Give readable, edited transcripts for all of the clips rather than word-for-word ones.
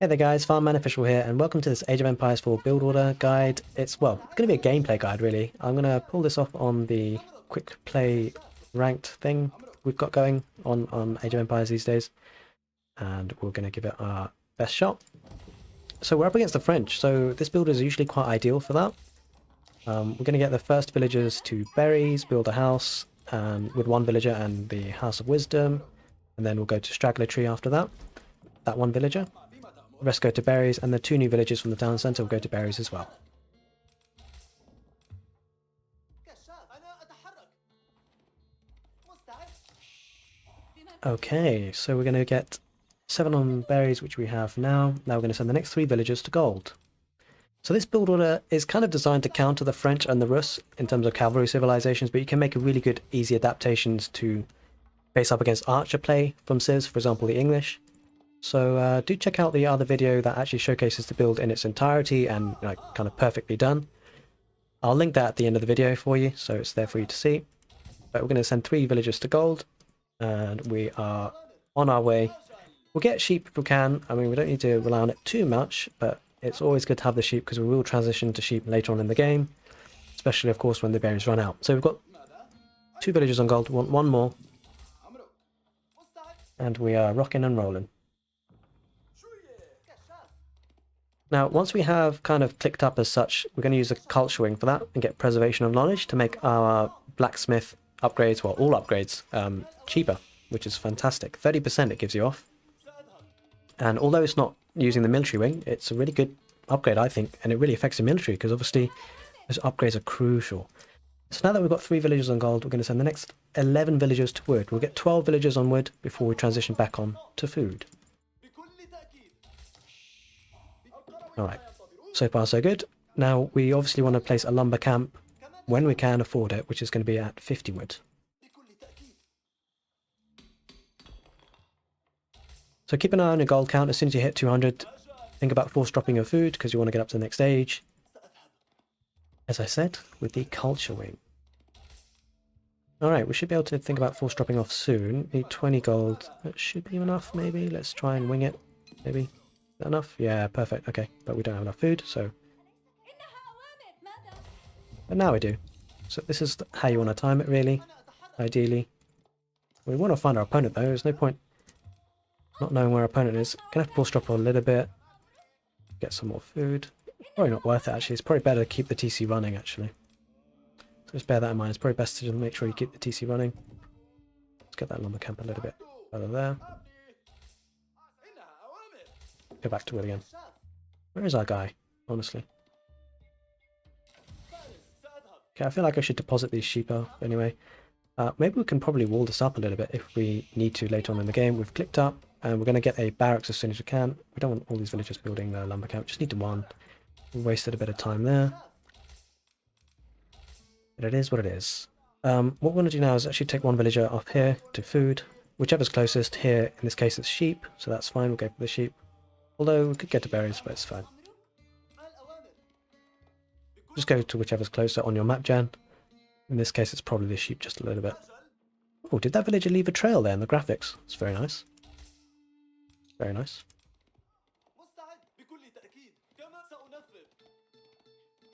Hey there guys, Farmman Official here, and welcome to this Age of Empires 4 build order guide. It's going to be a gameplay guide really. I'm going to pull this off on the quick play ranked thing we've got going on Age of Empires these days. And we're going to give it our best shot. So we're up against the French, so this build is usually quite ideal for that. We're going to get the first villagers to berries, build a house with one villager and the House of Wisdom. And then we'll go to Straggler Tree after that one villager. The rest go to berries, and the two new villages from the town centre will go to berries as well. Okay, so we're going to get 7 on berries, which we have now. Now we're going to send the next 3 villagers to gold. So this build order is kind of designed to counter the French and the Rus in terms of cavalry civilizations, but you can make a really good, easy adaptations to face up against archer play from civs, for example, the English. So do check out the other video that actually showcases the build in its entirety and kind of perfectly done. I'll link that at the end of the video for you, so it's there for you to see. But we're going to send 3 villagers to gold, and we are on our way. We'll get sheep if we can. I mean, we don't need to rely on it too much, but it's always good to have the sheep because we will transition to sheep later on in the game, especially of course when the berries run out. So we've got 2 villagers on gold, we want 1 more, and we are rocking and rolling. Now, once we have kind of clicked up as such, we're going to use a culture wing for that and get preservation of knowledge to make our blacksmith upgrades, well, all upgrades, cheaper, which is fantastic. 30% it gives you off. And although it's not using the military wing, it's a really good upgrade, I think, and it really affects the military because obviously those upgrades are crucial. So now that we've got 3 villagers on gold, we're going to send the next 11 villagers to wood. We'll get 12 villagers on wood before we transition back on to food. Alright, so far so good. Now we obviously want to place a lumber camp when we can afford it, which is going to be at 50 wood. So keep an eye on your gold count. As soon as you hit 200, think about force dropping your food because you want to get up to the next stage. As I said, with the culture wing. Alright, we should be able to think about force dropping off soon. Need 20 gold. That should be enough maybe. Let's try and wing it. Maybe. Enough? Yeah, perfect. Okay, but we don't have enough food, so... But now we do. So this is how you want to time it, really. Ideally. We want to find our opponent, though. There's no point not knowing where our opponent is. Gonna have to force drop a little bit. Get some more food. Probably not worth it, actually. It's probably better to keep the TC running, actually. So just bear that in mind. It's probably best to just make sure you keep the TC running. Let's get that lumber camp a little bit further there. Go back to it again. Where is our guy, honestly? Okay, I feel like I should deposit these sheep up anyway. Maybe we can probably wall this up a little bit if we need to later on in the game. We've clicked up and we're going to get a barracks as soon as we can. We don't want all these villagers building the lumber camp, just need one. We wasted a bit of time there. But it is what it is. What we're going to do now is actually take 1 villager up here to food. Whichever's closest here, in this case it's sheep, so that's fine, we'll go for the sheep. Although we could get to berries, but it's fine. Just go to whichever's closer on your map, Jan. In this case, it's probably the sheep just a little bit. Oh, did that villager leave a trail there in the graphics? It's very nice. Very nice.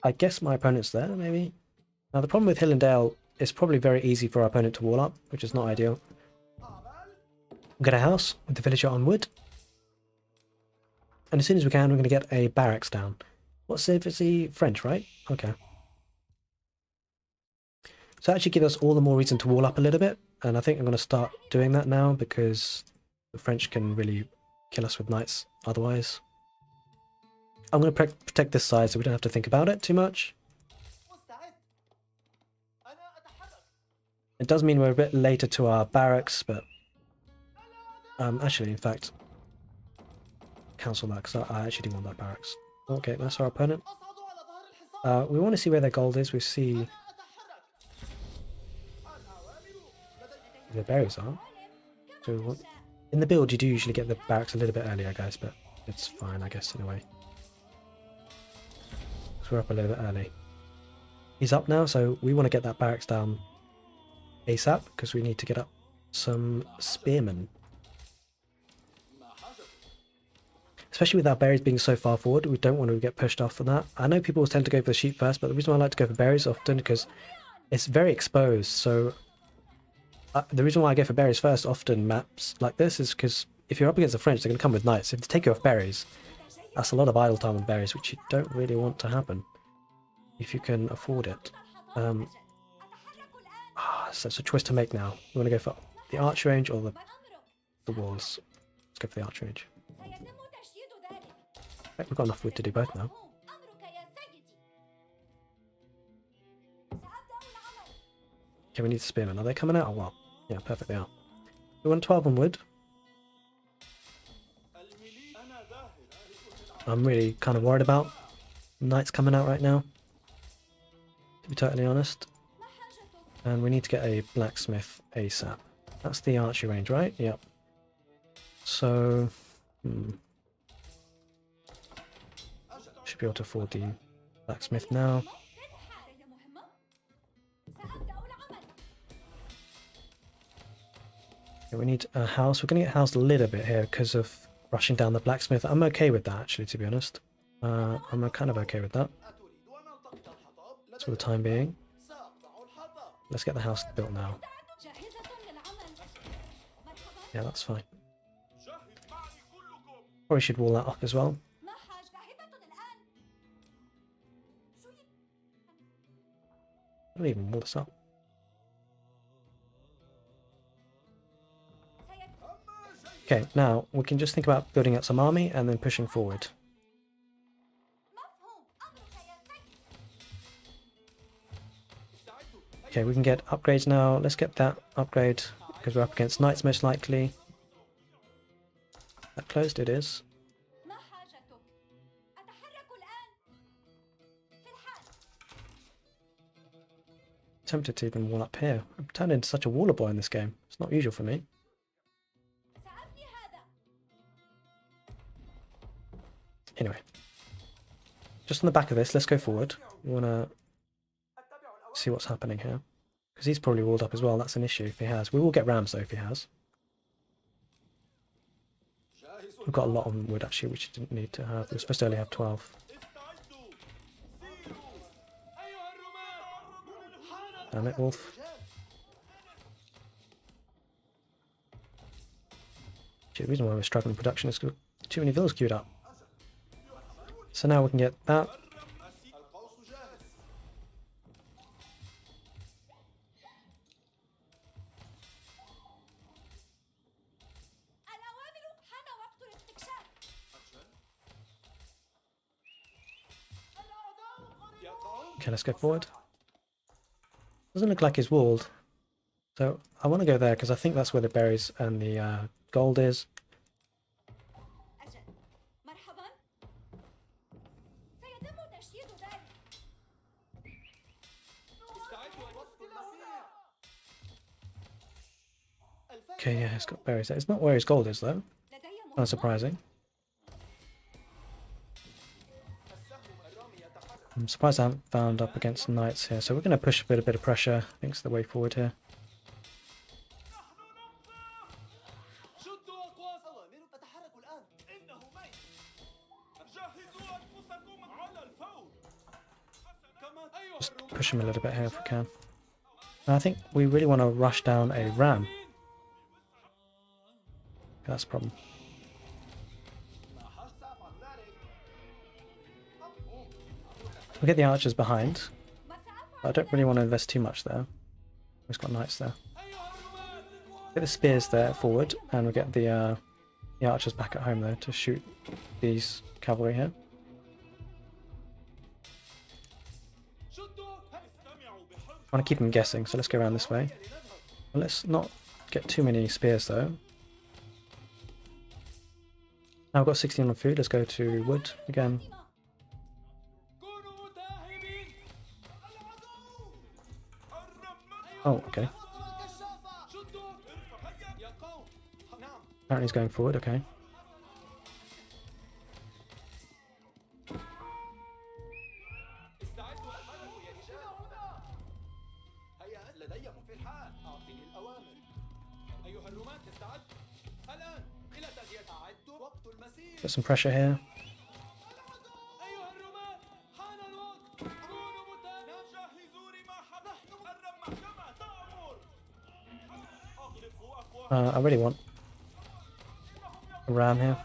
I guess my opponent's there, maybe? Now, the problem with Hill and Dale is probably very easy for our opponent to wall up, which is not ideal. We'll get a house with the villager on wood. And as soon as we can, we're going to get a barracks down. What civ is he? French, right? Okay. So that actually gives us all the more reason to wall up a little bit. And I think I'm going to start doing that now because the French can really kill us with knights otherwise. I'm going to protect this side so we don't have to think about it too much. It does mean we're a bit later to our barracks, but... actually, in fact... cancel that because I actually do want that barracks. Okay, that's our opponent. We want to see where their gold is. We see the berries are. So in the build you do usually get the barracks a little bit earlier, guys, but it's fine, I guess, in a way. So we're up a little bit early. He's up now, so we want to get that barracks down ASAP because we need to get up some spearmen. especially with our berries being so far forward, we don't want to get pushed off for that. I know people tend to go for the sheep first, but the reason why I like to go for berries often because it's very exposed. So the reason why I go for berries first often maps like this is because if you're up against the French, they're going to come with knights. If they take you off berries, that's a lot of idle time on berries, which you don't really want to happen if you can afford it. So it's a choice to make now. You want to go for the arch range or the walls? Let's go for the arch range. We've got enough wood to do both now. Okay, we need the spearmen. Are they coming out or what? Yeah, perfect, they are. We want 12 on wood. I'm really kind of worried about knights coming out right now, to be totally honest. And we need to get a blacksmith ASAP. That's the archery range, right? Yep. So, should be able to afford the blacksmith now. Okay, we need a house. We're going to get housed a little bit here because of rushing down the blacksmith. I'm okay with that, actually, to be honest. I'm kind of okay with that. For the time being. Let's get the house built now. Yeah, that's fine. Probably should wall that up as well. I don't even wall this up. Okay, now we can just think about building up some army and then pushing forward. Okay, we can get upgrades now. Let's get that upgrade because we're up against knights most likely. That closed, it is. Tempted to even wall up here. I've turned into such a waller boy in this game. It's not usual for me. Anyway, just on the back of this, let's go forward. We want to see what's happening here. Because he's probably walled up as well. That's an issue if he has. We will get rams though if he has. We've got a lot on wood actually, which we didn't need to have. We're supposed to only have 12. Damn it, wolf. Actually, the reason why we're struggling in production is because too many villas queued up. So now we can get that. Okay, let's go forward. Doesn't look like he's walled. So I want to go there because I think that's where the berries and the gold is. Okay, yeah, it's got berries there. It's not where his gold is though. Unsurprising. I'm surprised I haven't found up against knights here, so we're going to push a bit of pressure. I think it's the way forward here. Just push him a little bit here if we can. And I think we really want to rush down a ram. That's the problem. We'll get the archers behind. I don't really want to invest too much there. We've got knights there. Get the spears there forward, and we'll get the archers back at home though to shoot these cavalry here. I want to keep them guessing, so let's go around this way. Well, let's not get too many spears though. Now we've got 16 on food, let's go to wood again. Oh, okay. Apparently he's going forward, okay. Put some pressure here. I really want a ram here.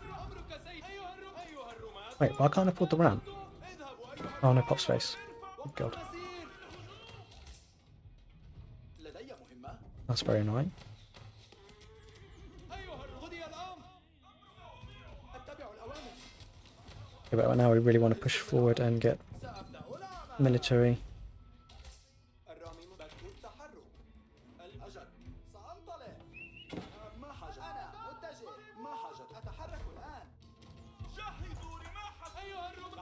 Wait, why can't I afford the ram? Oh no, pop space. Oh god. That's very annoying. Okay, but now we really want to push forward and get military.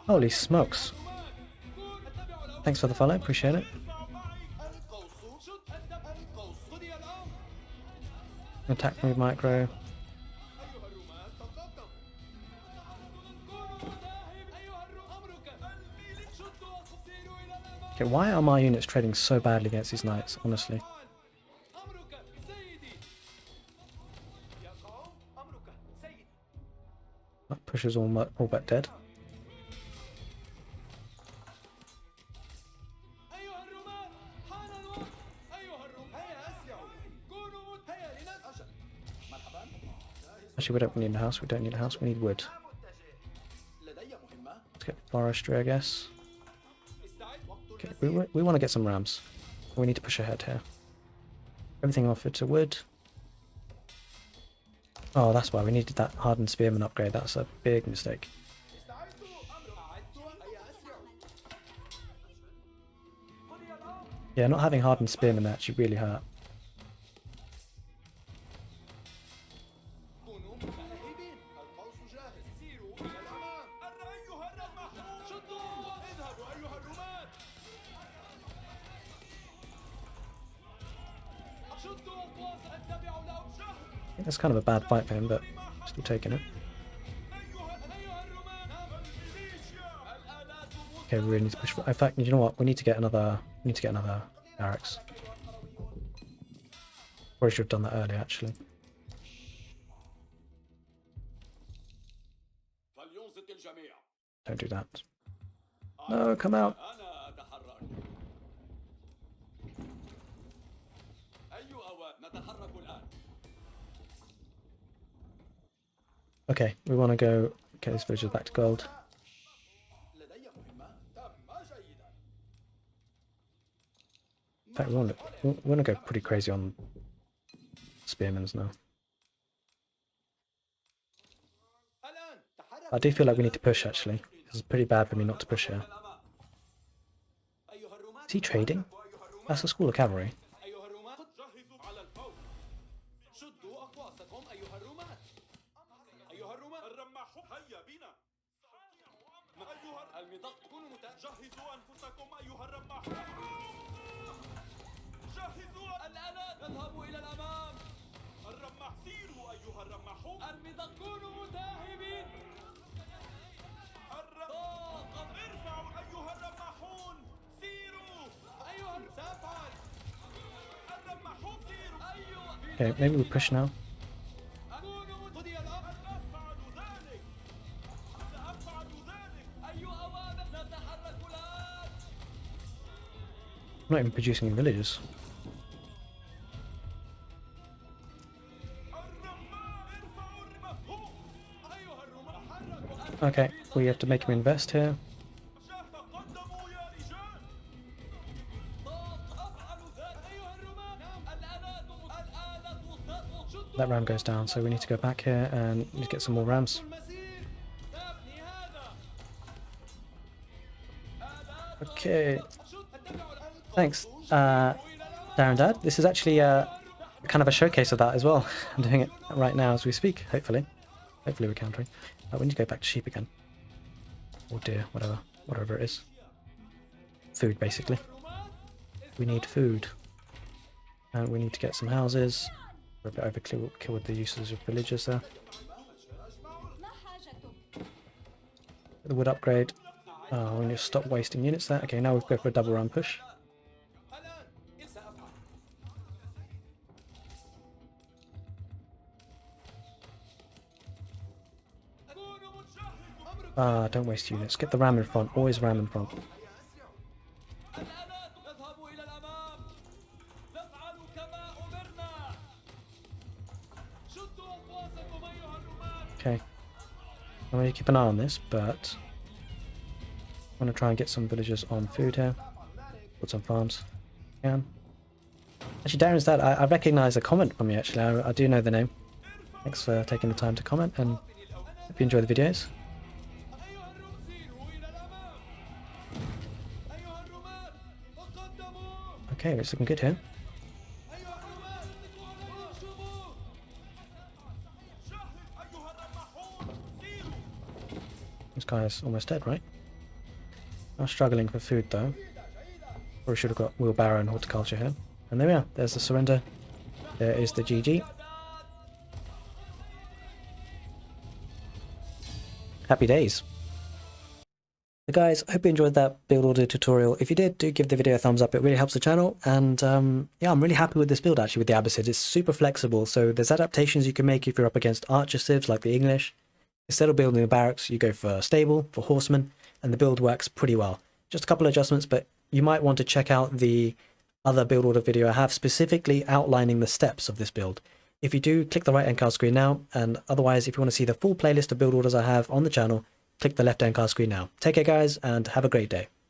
Holy smokes. Thanks for the follow, appreciate it. Attack move micro. Okay, why are my units trading so badly against these knights, honestly? That pushes all but dead. Actually, we don't need a house. We don't need a house. We need wood. Let's get forestry, I guess. Okay, we want to get some rams. We need to push ahead here. Everything offered to wood. Oh, that's why we needed that hardened spearman upgrade. That's a big mistake. Yeah, not having hardened spearmen actually really hurt. That's kind of a bad fight for him, but still taking it. Okay, we really need to push. In fact, you know what? We need to get another. We need to get another barracks. Or we should have done that earlier, actually. Don't do that. No, come out. Okay, we want to go get this village back to gold. In fact, we want to go pretty crazy on spearmans now. I do feel like we need to push, actually. This is pretty bad for me not to push here. Is he trading? That's a school of cavalry. Okay, maybe we push now. I'm not even producing any villages. Okay, we have to make him invest here. That ram goes down, so we need to go back here and need to get some more rams. Okay. Thanks, Darren Dad. This is actually kind of a showcase of that as well. I'm doing it right now as we speak, hopefully. Hopefully we're countering. We need to go back to sheep again. Or deer, whatever it is. Food, basically. We need food. And we need to get some houses. We're a bit overkill with the uses of villagers there. The wood upgrade. Oh, we need to stop wasting units there. Okay, now we've go for a double run push. Ah, don't waste units. Get the ram in front. Always ram in front. Okay. I'm going to keep an eye on this, but I'm going to try and get some villagers on food here. Put some farms. Can. Actually, Darren's dad, I recognise a comment from you, actually. I do know the name. Thanks for taking the time to comment, and hope you enjoy the videos. Okay, it's looking good here. This guy's almost dead, right? I'm struggling for food, though. Or we should have got wheelbarrow and horticulture here. And there we are. There's the surrender. There is the GG. Happy days. So guys, I hope you enjoyed that build order tutorial. If you did, do give the video a thumbs up. It really helps the channel. And yeah, I'm really happy with this build actually with the abbasid. It's super flexible. So there's adaptations you can make if you're up against archer civs like the English. Instead of building a barracks, you go for stable, for horsemen, and the build works pretty well. Just a couple of adjustments, but you might want to check out the other build order video I have specifically outlining the steps of this build. If you do, click the right hand card screen now, and otherwise if you want to see the full playlist of build orders I have on the channel, click the left hand card screen now. Take care guys, and have a great day.